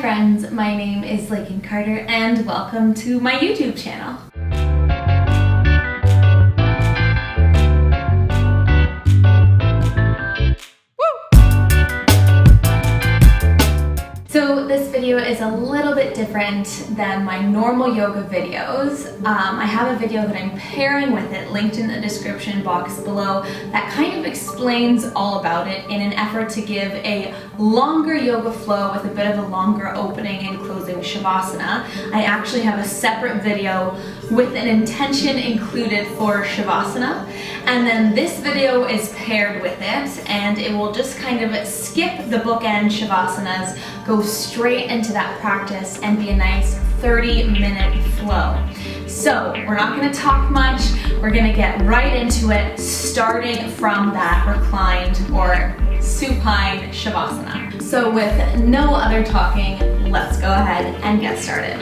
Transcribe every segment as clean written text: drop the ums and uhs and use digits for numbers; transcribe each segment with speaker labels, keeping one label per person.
Speaker 1: friends, my name is Lakin Carter and welcome to my YouTube channel. So this video is a little bit different than my normal yoga videos. I have a video that I'm pairing with it linked in the description box below that kind of explains all about it in an effort to give a longer yoga flow with a bit of a longer opening and closing shavasana. I actually have a separate video with an intention included for shavasana, and then this video is paired with it, and it will just kind of skip the bookend shavasanas, go straight into that practice and be a nice 30-minute flow. So we're not going to talk much, we're going to get right into it, starting from that reclined or supine shavasana. So with no other talking, let's go ahead and get started.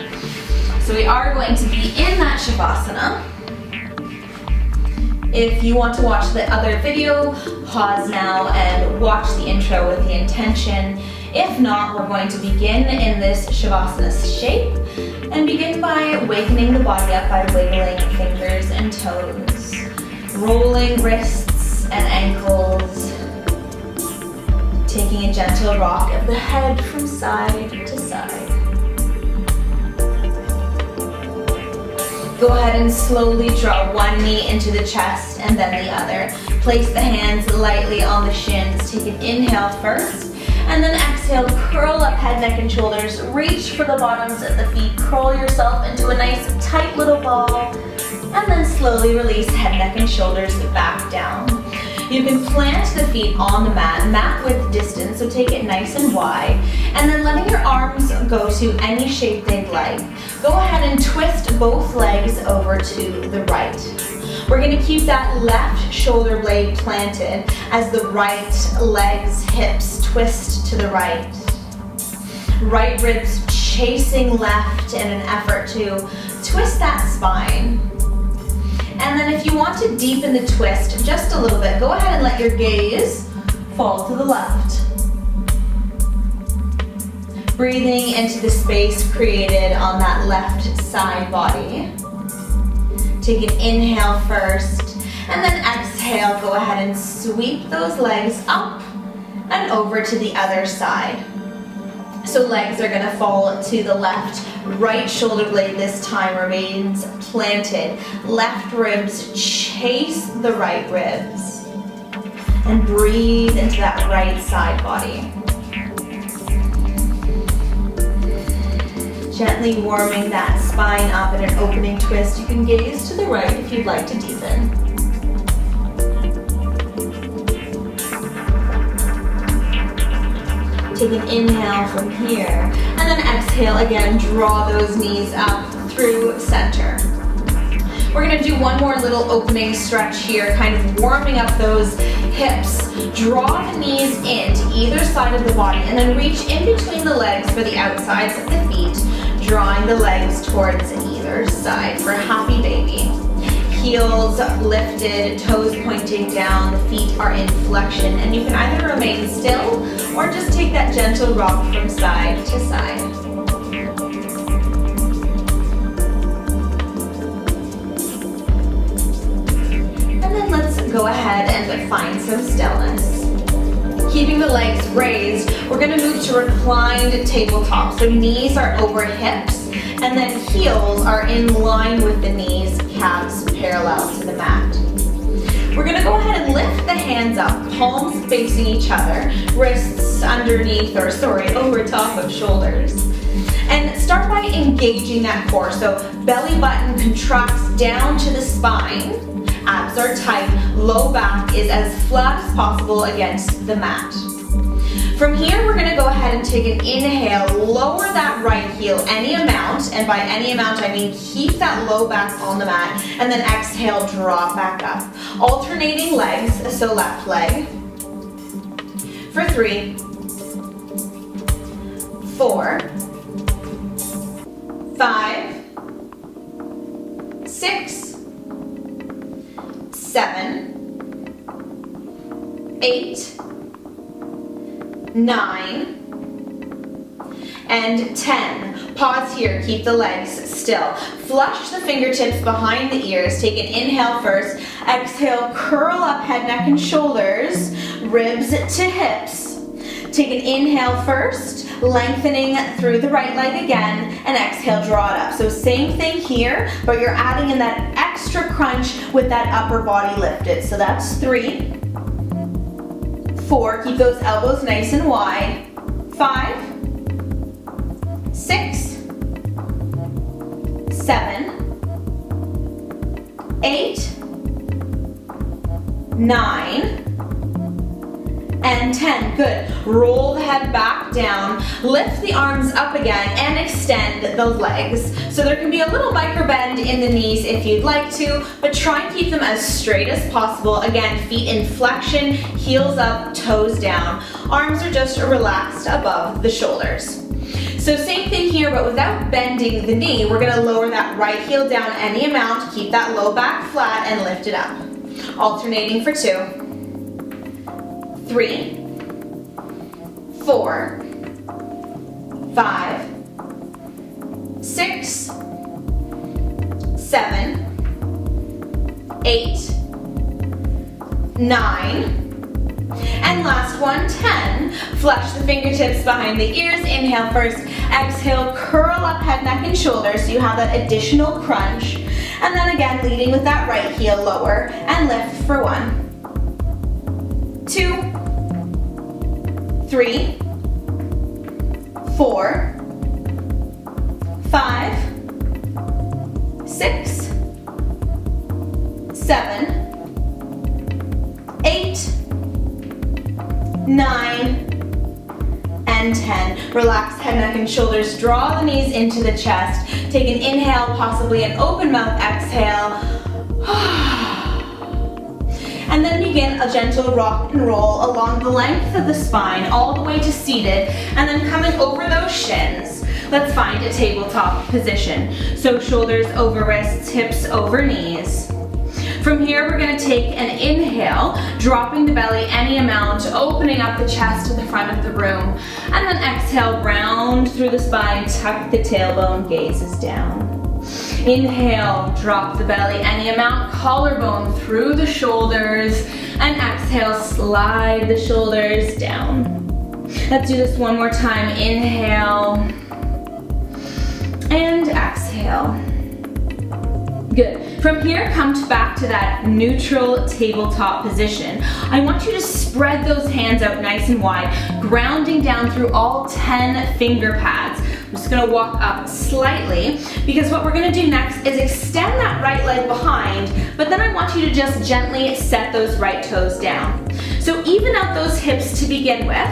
Speaker 1: So we are going to be in that shavasana. If you want to watch the other video, pause now and watch the intro with the intention. If not, we're going to begin in this shavasana shape and begin by awakening the body up by wiggling fingers and toes, rolling wrists and ankles, taking a gentle rock of the head from side to side. Go ahead and slowly draw one knee into the chest and then the other. Place the hands lightly on the shins. Take an inhale first, and then exhale, curl up head, neck, and shoulders. Reach for the bottoms of the feet. Curl yourself into a nice tight little ball, and then slowly release head, neck, and shoulders back down. You can plant the feet on the mat width distance, so take it nice and wide, and then letting your arms go to any shape they'd like. Go ahead and twist both legs over to the right. We're going to keep that left shoulder blade planted as the right leg's hips twist to the right. Right ribs chasing left in an effort to twist that spine. And then if you want to deepen the twist just a little bit, go ahead and let your gaze fall to the left. Breathing into the space created on that left side body. Take an inhale first, and then exhale, go ahead and sweep those legs up and over to the other side. So legs are gonna fall to the left. Right shoulder blade this time remains planted. Left ribs chase the right ribs. And breathe into that right side body. Gently warming that spine up in an opening twist. You can gaze to the right if you'd like to deepen. Take an inhale from here, and then exhale again, draw those knees up through center. We're gonna do one more little opening stretch here, kind of warming up those hips. Draw the knees in to either side of the body, and then reach in between the legs for the outsides of the feet, drawing the legs towards either side for happy baby. Heels lifted, toes pointing down, the feet are in flexion, and you can either remain still or just take that gentle rock from side to side. And then let's go ahead and find some stillness. Keeping the legs raised, we're going to move to reclined tabletop. So knees are over hips, and then heels are in line with the knees, calves parallel to the mat. We're going to go ahead and lift the hands up, palms facing each other, wrists underneath, over top of shoulders. And start by engaging that core. So belly button contracts down to the spine. Abs are tight, low back is as flat as possible against the mat. From here, we're gonna go ahead and take an inhale, lower that right heel any amount, and by any amount I mean keep that low back on the mat, and then exhale, draw back up. Alternating legs, so left leg. For 3, 4, 5, 6, 7, 8, 9, and 10. Pause here, keep the legs still. Flush the fingertips behind the ears. Take an inhale first. Exhale, curl up head, neck, and shoulders, ribs to hips. Take an inhale first, lengthening through the right leg again, and exhale, draw it up. So same thing here, but you're adding in that extra crunch with that upper body lifted. So that's 3, 4, keep those elbows nice and wide, 5, 6, 7, 8, 9, and 10. Good. Roll the head back down, lift the arms up again, and extend the legs. So there can be a little micro bend in the knees if you'd like to, but try and keep them as straight as possible. Again, feet in flexion, heels up, toes down. Arms are just relaxed above the shoulders. So same thing here, but without bending the knee, we're gonna lower that right heel down any amount, keep that low back flat, and lift it up. Alternating for 2, 3, 4, 5, 6, 7, 8, 9, and last one, 10. Flush the fingertips behind the ears. Inhale first. Exhale, curl up head, neck, and shoulders so you have that additional crunch. And then again, leading with that right heel lower and lift for 1, 2, 3, 4, 5, 6, 7, 8, 9, and 10. Relax head, neck, and shoulders. Draw the knees into the chest. Take an inhale, possibly an open mouth exhale. And then begin a gentle rock and roll along the length of the spine, all the way to seated, and then coming over those shins. Let's find a tabletop position. So shoulders over wrists, hips over knees. From here, we're gonna take an inhale, dropping the belly any amount, opening up the chest to the front of the room, and then exhale, round through the spine, tuck the tailbone, gazes down. Inhale, drop the belly any amount, collarbone through the shoulders, and exhale, slide the shoulders down. Let's do this one more time. Inhale, and exhale. Good. From here, come back to that neutral tabletop position. I want you to spread those hands out nice and wide, grounding down through all 10 finger pads. I'm just gonna walk up slightly because what we're gonna do next is extend that right leg behind, but then I want you to just gently set those right toes down. So even out those hips to begin with.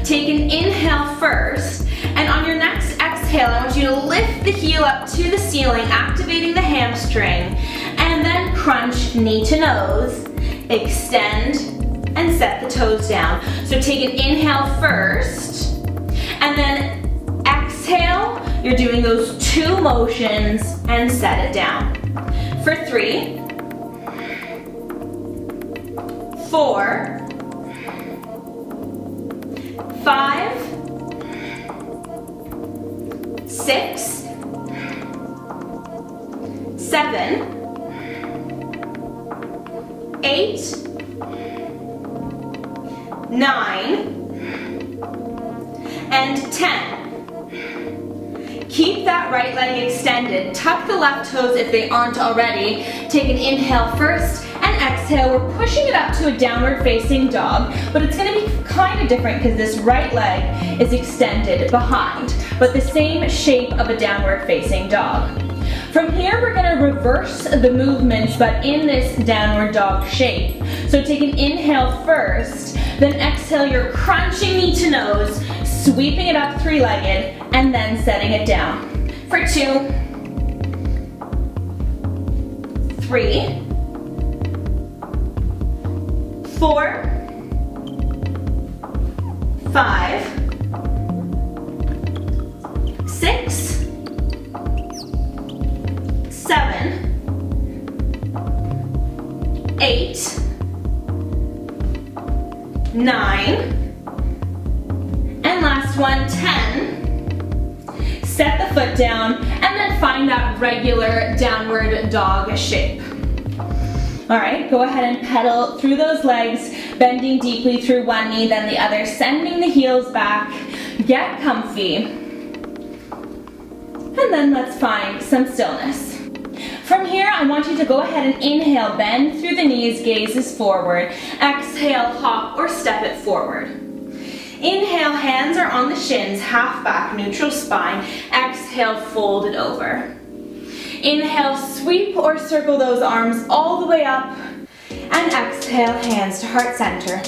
Speaker 1: Take an inhale first, and on your next exhale, I want you to lift the heel up to the ceiling, activating the hamstring, and then crunch knee to nose, extend, and set the toes down. So take an inhale first, and then exhale, you're doing those 2 motions, and set it down. For 3, 4, 5, 6, 7, 8, 9, and 10. Keep that right leg extended. Tuck the left toes if they aren't already. Take an inhale first, and exhale. We're pushing it up to a downward facing dog, but it's gonna be kind of different because this right leg is extended behind, but the same shape of a downward facing dog. From here, we're gonna reverse the movements, but in this downward dog shape. So take an inhale first, then exhale, you're crunching knee to nose, sweeping it up 3-legged, and then setting it down. For 2, 3, 4, 5, 6, 7, 8, 9, and last one, 10. Set the foot down, and then find that regular downward dog shape. All right, go ahead and pedal through those legs, bending deeply through one knee, then the other, sending the heels back. Get comfy. And then let's find some stillness. From here, I want you to go ahead and inhale, bend through the knees, gazes forward. Exhale, hop or step it forward. Inhale, hands are on the shins, half back, neutral spine. Exhale, fold it over. Inhale, sweep or circle those arms all the way up. And exhale, hands to heart center.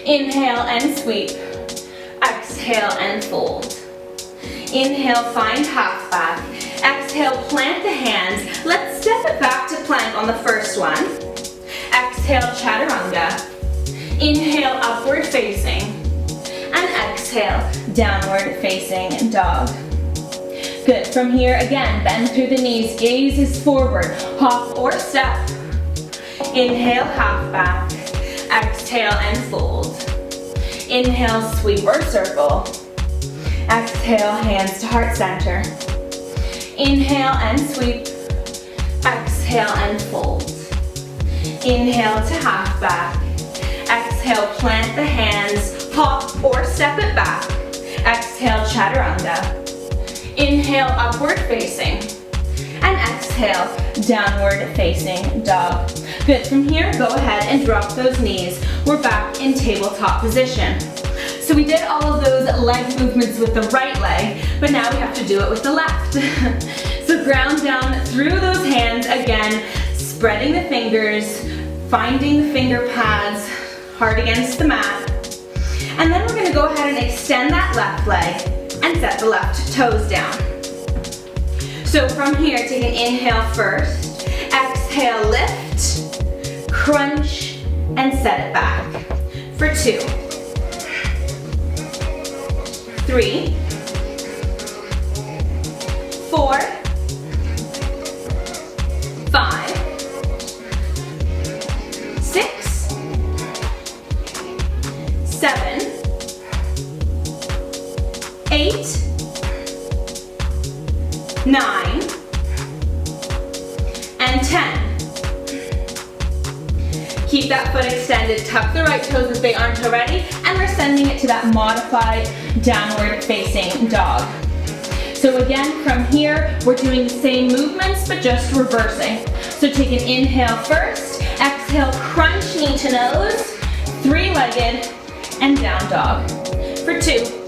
Speaker 1: Inhale and sweep. Exhale and fold. Inhale, find half back. Exhale, plant the hands. Let's step it back to plank on the first one. Exhale, chaturanga. Inhale, upward facing. And exhale, downward facing dog. Good. From here, again, bend through the knees, gazes forward, hop or step. Inhale, half back. Exhale and fold. Inhale, sweep or circle. Exhale, hands to heart center. Inhale and sweep. Exhale and fold. Inhale to half back. Exhale, plant the hands, hop or step it back. Exhale, chaturanga. Inhale, upward facing. And exhale, downward facing dog. Good. From here, go ahead and drop those knees. We're back in tabletop position. So we did all of those leg movements with the right leg, but now we have to do it with the left. So ground down through those hands again, spreading the fingers, finding the finger pads hard against the mat. And then we're going to go ahead and extend that left leg and set the left toes down. So from here, take an inhale first. Exhale, lift, crunch, and set it back. For 2, 3, 4, 5, 6, 7, 8, 9, and 10. Keep that foot extended, tuck the right toes if they aren't already, and we're sending it to that modified downward facing dog. So again, from here, we're doing the same movements, but just reversing. So take an inhale first, exhale, crunch knee to nose, 3-legged, and down dog. For 2.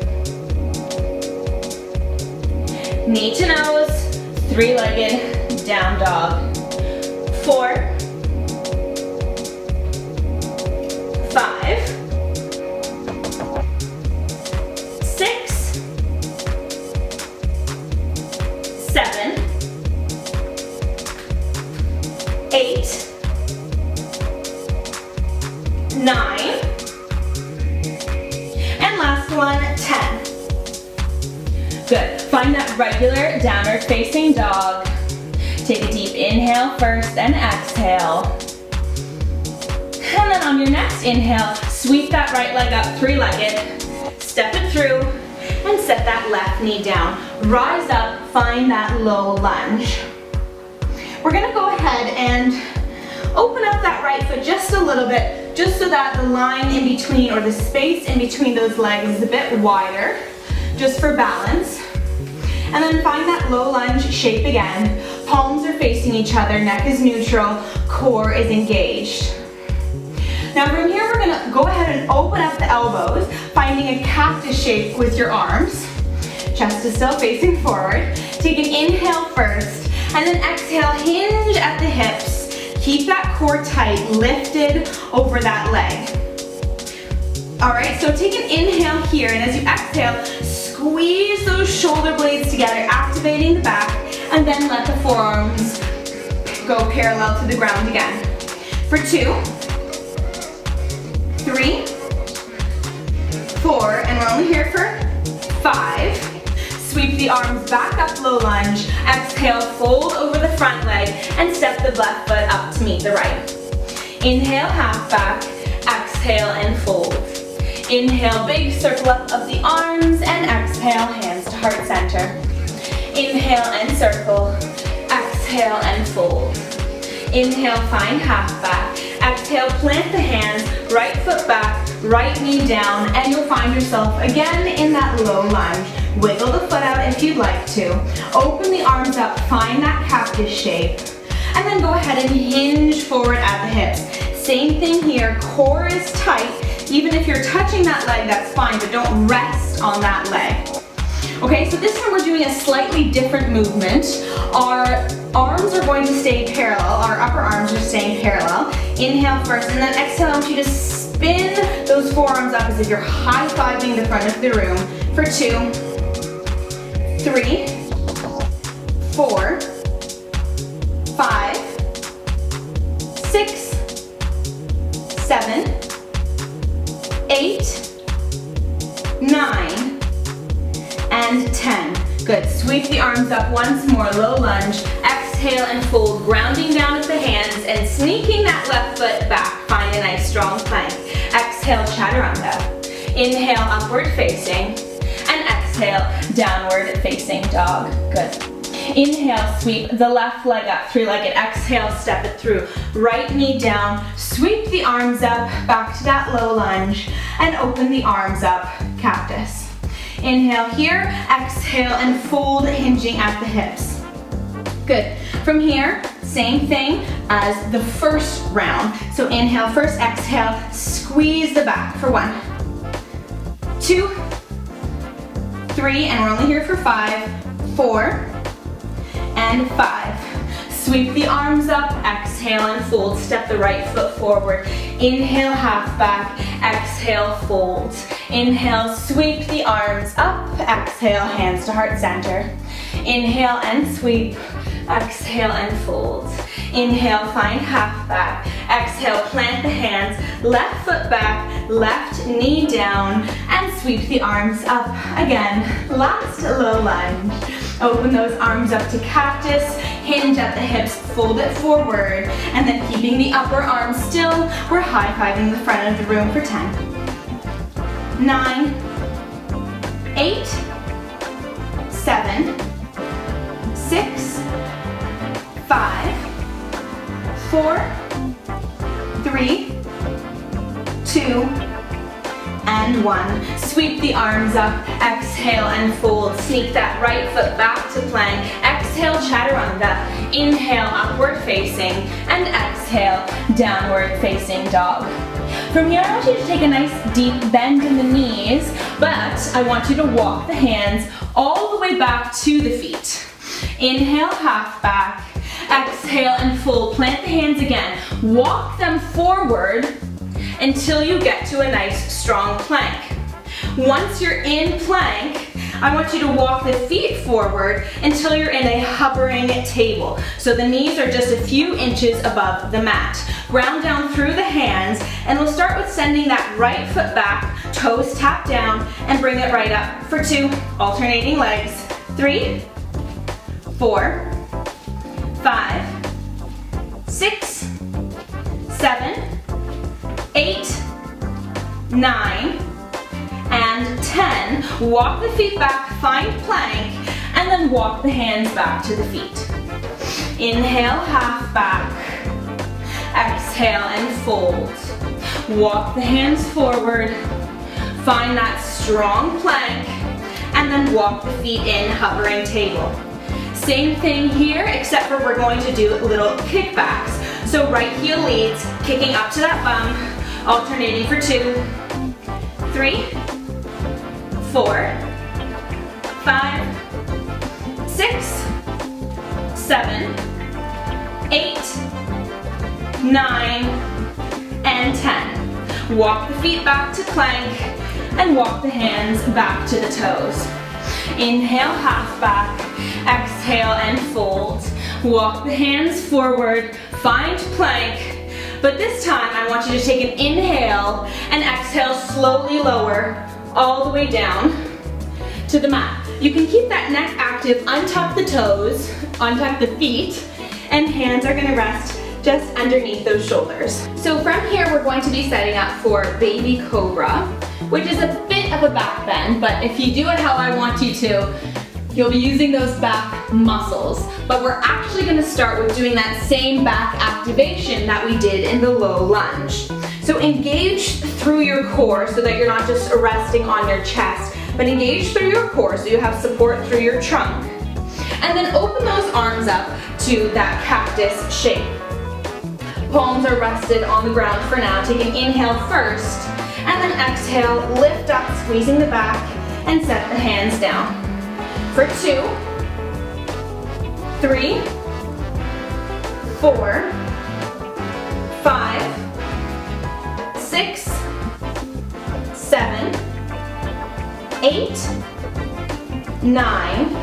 Speaker 1: Knee to nose, 3-legged, down dog. 4, 5, 6, 7, 8, 9, and last one, 10. Good. Find that regular downward facing dog. Take a deep inhale first and exhale. And then on your next inhale, sweep that right leg up, 3-legged, step it through, and set that left knee down. Rise up, find that low lunge. We're gonna go ahead and open up that right foot just a little bit, just so that the line in between, or the space in between those legs is a bit wider, just for balance. And then find that low lunge shape again. Palms are facing each other, neck is neutral, core is engaged. Now from here, we're gonna go ahead and open up the elbows, finding a cactus shape with your arms. Chest is still facing forward. Take an inhale first, and then exhale, hinge at the hips. Keep that core tight, lifted over that leg. All right, so take an inhale here, and as you exhale, squeeze those shoulder blades together, activating the back, and then let the forearms go parallel to the ground again. For 2, 3, 4, and we're only here for 5. Sweep the arms back up, low lunge. Exhale, fold over the front leg, and step the left foot up to meet the right. Inhale, half back. Exhale, and fold. Inhale, big circle up of the arms, and exhale, hands to heart center. Inhale and circle. Exhale and fold. Inhale, find half back. Exhale, plant the hands, right foot back, right knee down, and you'll find yourself again in that low lunge. Wiggle the foot out if you'd like to. Open the arms up, find that cactus shape. And then go ahead and hinge forward at the hips. Same thing here, core is tight. Even if you're touching that leg, that's fine, but don't rest on that leg. Okay, so this time we're doing a slightly different movement. Our arms are going to stay parallel, our upper arms are staying parallel. Inhale first, and then exhale, I want you to spin those forearms up as if you're high-fiving the front of the room for 2, 3, 4, 5, 6, 7, 8, 9, and 10. Good, sweep the arms up once more, low lunge. Exhale and fold, grounding down at the hands and sneaking that left foot back. Find a nice strong plank. Exhale, chaturanga. Inhale, upward facing. And exhale, downward facing dog. Good. Inhale, sweep the left leg up, three-legged. Exhale, step it through. Right knee down, sweep the arms up, back to that low lunge, and open the arms up, cactus. Inhale here, exhale and fold, hinging at the hips. Good. From here, same thing as the first round. So inhale first, exhale, squeeze the back for 1, 2, 3, and we're only here for 5, 4, and 5. Sweep the arms up, exhale and fold. Step the right foot forward. Inhale, half back, exhale, fold. Inhale, sweep the arms up, exhale, hands to heart center. Inhale and sweep, exhale and fold. Inhale, find half back. Exhale, plant the hands, left foot back, left knee down, and sweep the arms up. Again, last low lunge. Open those arms up to cactus, hinge at the hips, fold it forward, and then keeping the upper arm still, we're high-fiving the front of the room for 10, 9, 8, 7, 6, 5, 4, 3, 2, and 1. Sweep the arms up, exhale and fold. Sneak that right foot back to plank. Exhale, chaturanga. Inhale, upward facing, and exhale, downward facing dog. From here, I want you to take a nice deep bend in the knees, but I want you to walk the hands all the way back to the feet. Inhale, half back. Exhale and fold. Plant the hands again. Walk them forward until you get to a nice strong plank. Once you're in plank, I want you to walk the feet forward until you're in a hovering table. So the knees are just a few inches above the mat. Ground down through the hands, and we'll start with sending that right foot back, toes tap down, and bring it right up for 2, alternating legs. 3, 4, 5, 6, 7, 8, 9, and 10. Walk the feet back, find plank, and then walk the hands back to the feet. Inhale, half back. Exhale and fold. Walk the hands forward, find that strong plank, and then walk the feet in, hovering table. Same thing here, except for we're going to do little kickbacks. So right heel leads, kicking up to that bum, alternating for 2, 3, 4, 5, 6, 7, 8, 9, and 10. Walk the feet back to plank and walk the hands back to the toes. Inhale, half back. Exhale and fold. Walk the hands forward, find plank. But this time I want you to take an inhale and exhale, slowly lower all the way down to the mat. You can keep that neck active, untuck the toes, untuck the feet, and hands are gonna rest just underneath those shoulders. So from here we're going to be setting up for baby cobra, which is a bit of a back bend, but if you do it how I want you to, you'll be using those back muscles. But we're actually gonna start with doing that same back activation that we did in the low lunge. So engage through your core so that you're not just resting on your chest, but engage through your core so you have support through your trunk. And then open those arms up to that cactus shape. Palms are rested on the ground for now. Take an inhale first, and then exhale, lift up, squeezing the back, and set the hands down. For 2, 3, 4, 5, 6, 7, 8, 9,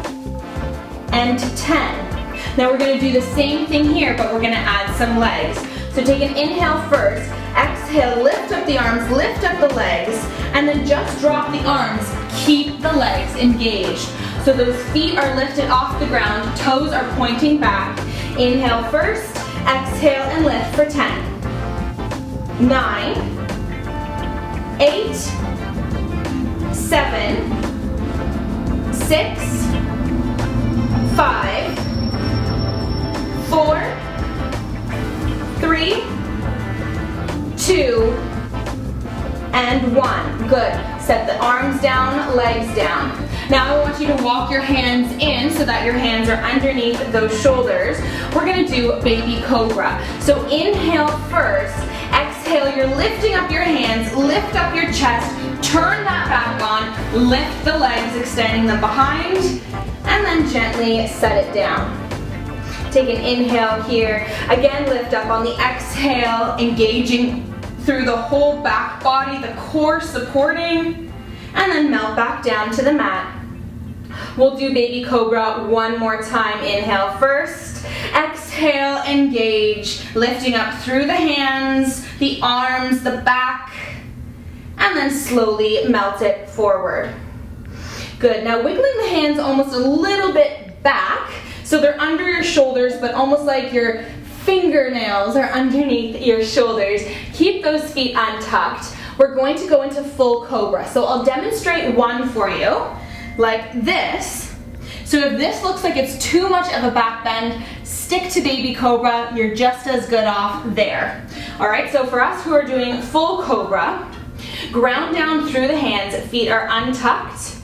Speaker 1: and 10. Now we're gonna do the same thing here, but we're gonna add some legs. So take an inhale first, exhale, lift up the arms, lift up the legs, and then just drop the arms. Keep the legs engaged. So those feet are lifted off the ground, toes are pointing back. Inhale first, exhale and lift for 10, 9, 8, 7, 6, 5, 4, 3, 2, and 1. Good. Set the arms down, legs down. Now I want you to walk your hands in so that your hands are underneath those shoulders. We're gonna do baby cobra. So inhale first, exhale, you're lifting up your hands, lift up your chest, turn that back on, lift the legs, extending them behind, and then gently set it down. Take an inhale here. Again, lift up on the exhale, engaging through the whole back body, the core supporting, and then melt back down to the mat. We'll do baby cobra one more time. Inhale first, exhale, engage, lifting up through the hands, the arms, the back, and then slowly melt it forward. Good. Now wiggling the hands almost a little bit back, so they're under your shoulders, but almost like your fingernails are underneath your shoulders. Keep those feet untucked. We're going to go into full cobra. So I'll demonstrate one for you, like this. So if this looks like it's too much of a back bend, stick to baby cobra. You're just as good off there. All right, so for us who are doing full cobra, ground down through the hands, feet are untucked.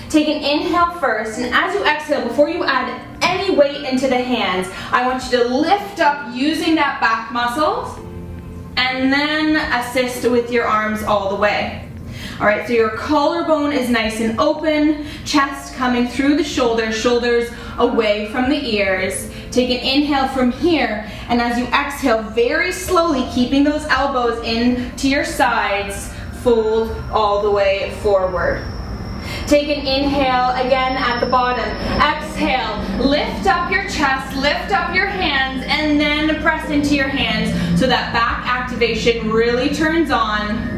Speaker 1: Take an inhale first, and as you exhale, before you add any weight into the hands, I want you to lift up using that back muscle, and then assist with your arms all the way. All right, so your collarbone is nice and open, chest coming through the shoulders, shoulders away from the ears. Take an inhale from here, and as you exhale, very slowly, keeping those elbows into your sides, fold all the way forward. Take an inhale again at the bottom. Exhale, lift up your chest, lift up your hands, and then press into your hands so that back activation really turns on.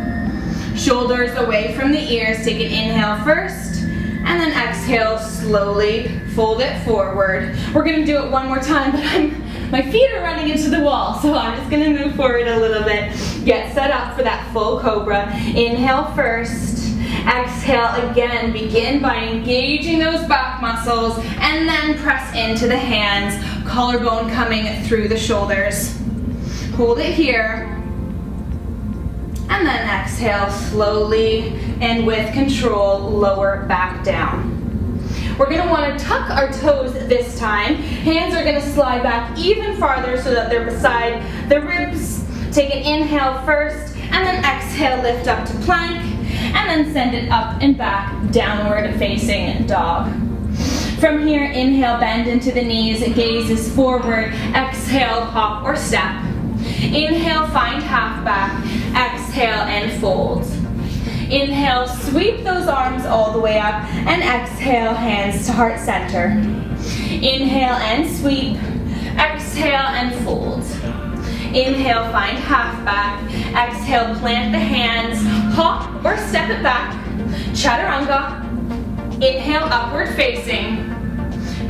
Speaker 1: Shoulders away from the ears. Take an inhale first, and then exhale, slowly fold it forward. We're gonna do it one more time, but my feet are running into the wall, so I'm just gonna move forward a little bit. Get set up for that full cobra. Inhale first. Exhale again, begin by engaging those back muscles and then press into the hands, collarbone coming through the shoulders. Hold it here, and then exhale slowly and with control, lower back down. We're gonna wanna tuck our toes this time. Hands are gonna slide back even farther so that they're beside the ribs. Take an inhale first, and then exhale, lift up to plank, and then send it up and back, downward facing dog. From here, inhale, bend into the knees, gaze is forward, exhale, hop or step. Inhale, find half back, exhale and fold. Inhale, sweep those arms all the way up, and exhale, hands to heart center. Inhale and sweep, exhale and fold. Inhale, find half back. Exhale, plant the hands, hop or step it back. Chaturanga. Inhale, upward facing.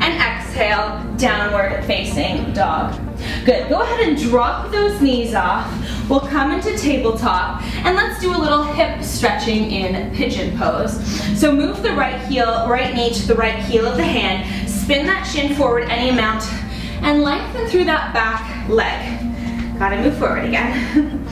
Speaker 1: And exhale. exhale, downward facing dog. Good, go ahead and drop those knees off. We'll come into tabletop and let's do a little hip stretching in pigeon pose. So move the right knee to the right heel of the hand, spin that shin forward any amount, and lengthen through that back leg. Gotta move forward again.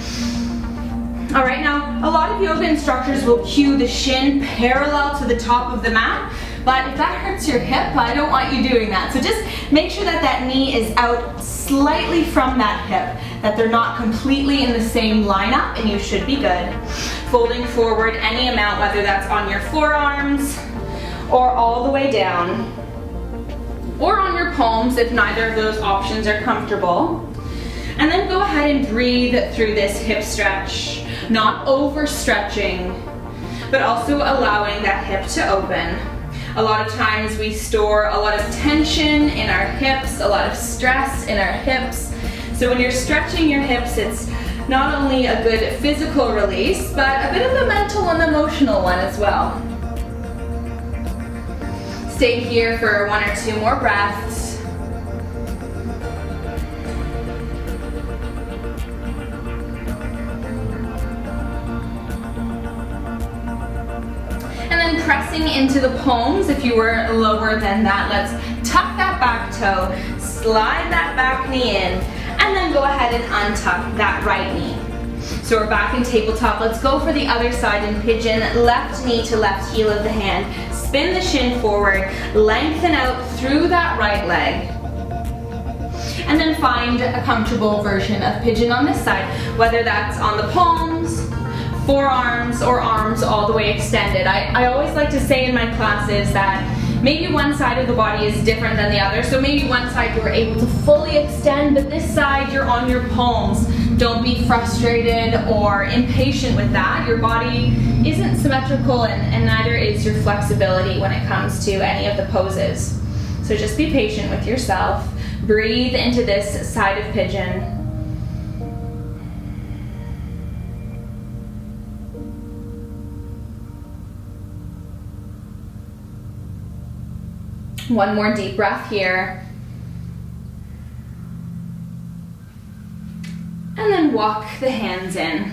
Speaker 1: All right, now a lot of yoga instructors will cue the shin parallel to the top of the mat, but if that hurts your hip, I don't want you doing that. So just make sure that that knee is out slightly from that hip, that they're not completely in the same lineup, and you should be good. Folding forward any amount, whether that's on your forearms or all the way down, or on your palms if neither of those options are comfortable. And then go ahead and breathe through this hip stretch, not overstretching, but also allowing that hip to open. A lot of times we store a lot of tension in our hips, a lot of stress in our hips. So when you're stretching your hips, it's not only a good physical release, but a bit of a mental and emotional one as well. Stay here for 1 or 2 more breaths. And then pressing into the palms. If you were lower than that, let's tuck that back toe, slide that back knee in, and then go ahead and untuck that right knee. So we're back in tabletop. Let's go for the other side in pigeon. Left knee to left heel of the hand. Spin the shin forward, lengthen out through that right leg. And then find a comfortable version of pigeon on this side, whether that's on the palms, forearms, or arms all the way extended. I always like to say in my classes that maybe one side of the body is different than the other. So maybe one side you're able to fully extend, but this side you're on your palms. Don't be frustrated or impatient with that. Your body isn't symmetrical, and neither is your flexibility when it comes to any of the poses. So just be patient with yourself. Breathe into this side of pigeon. One more deep breath here. And then walk the hands in.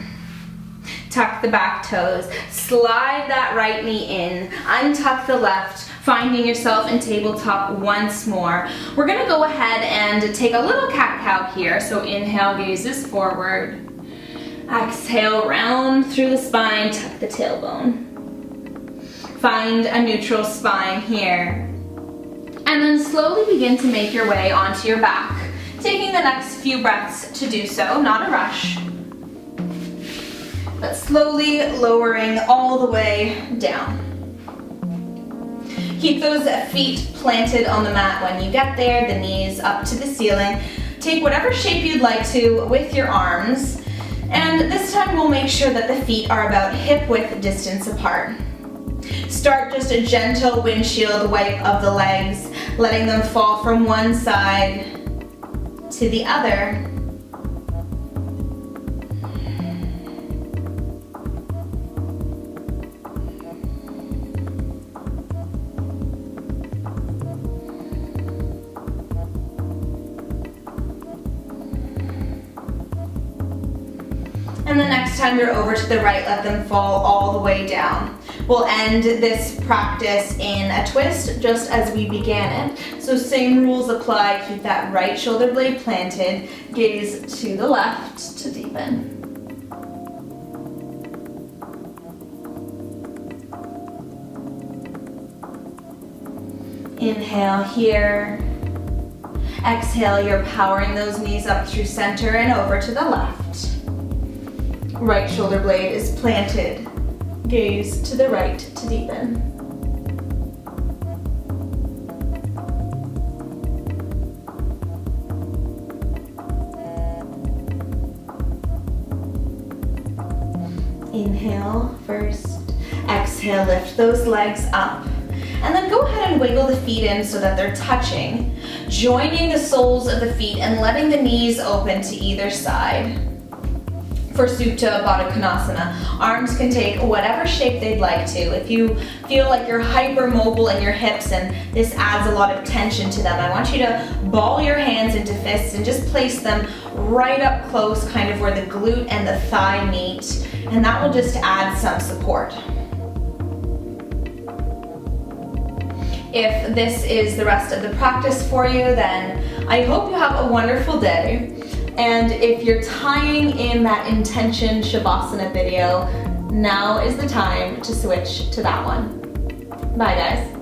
Speaker 1: Tuck the back toes. Slide that right knee in. Untuck the left, finding yourself in tabletop once more. We're gonna go ahead and take a little cat-cow here. So inhale, gazes forward. Exhale, round through the spine, tuck the tailbone. Find a neutral spine here. And then slowly begin to make your way onto your back, taking the next few breaths to do so, not a rush, but slowly lowering all the way down. Keep those feet planted on the mat when you get there, the knees up to the ceiling. Take whatever shape you'd like to with your arms, and this time we'll make sure that the feet are about hip-width distance apart. Start just a gentle windshield wipe of the legs, letting them fall from one side to the other. And the next time they're over to the right, let them fall all the way down. We'll end this practice in a twist just as we began it. So same rules apply. Keep that right shoulder blade planted. Gaze to the left to deepen. Inhale here. Exhale, you're powering those knees up through center and over to the left. Right shoulder blade is planted. Gaze to the right to deepen. Inhale first. Exhale, lift those legs up. And then go ahead and wiggle the feet in so that they're touching, joining the soles of the feet and letting the knees open to either side. for Supta Baddha Konasana. Arms can take whatever shape they'd like to. If you feel like you're hypermobile in your hips and this adds a lot of tension to them, I want you to ball your hands into fists and just place them right up close, kind of where the glute and the thigh meet, and that will just add some support. If this is the rest of the practice for you, then I hope you have a wonderful day. And if you're tying in that intention Shavasana video, now is the time to switch to that one. Bye guys.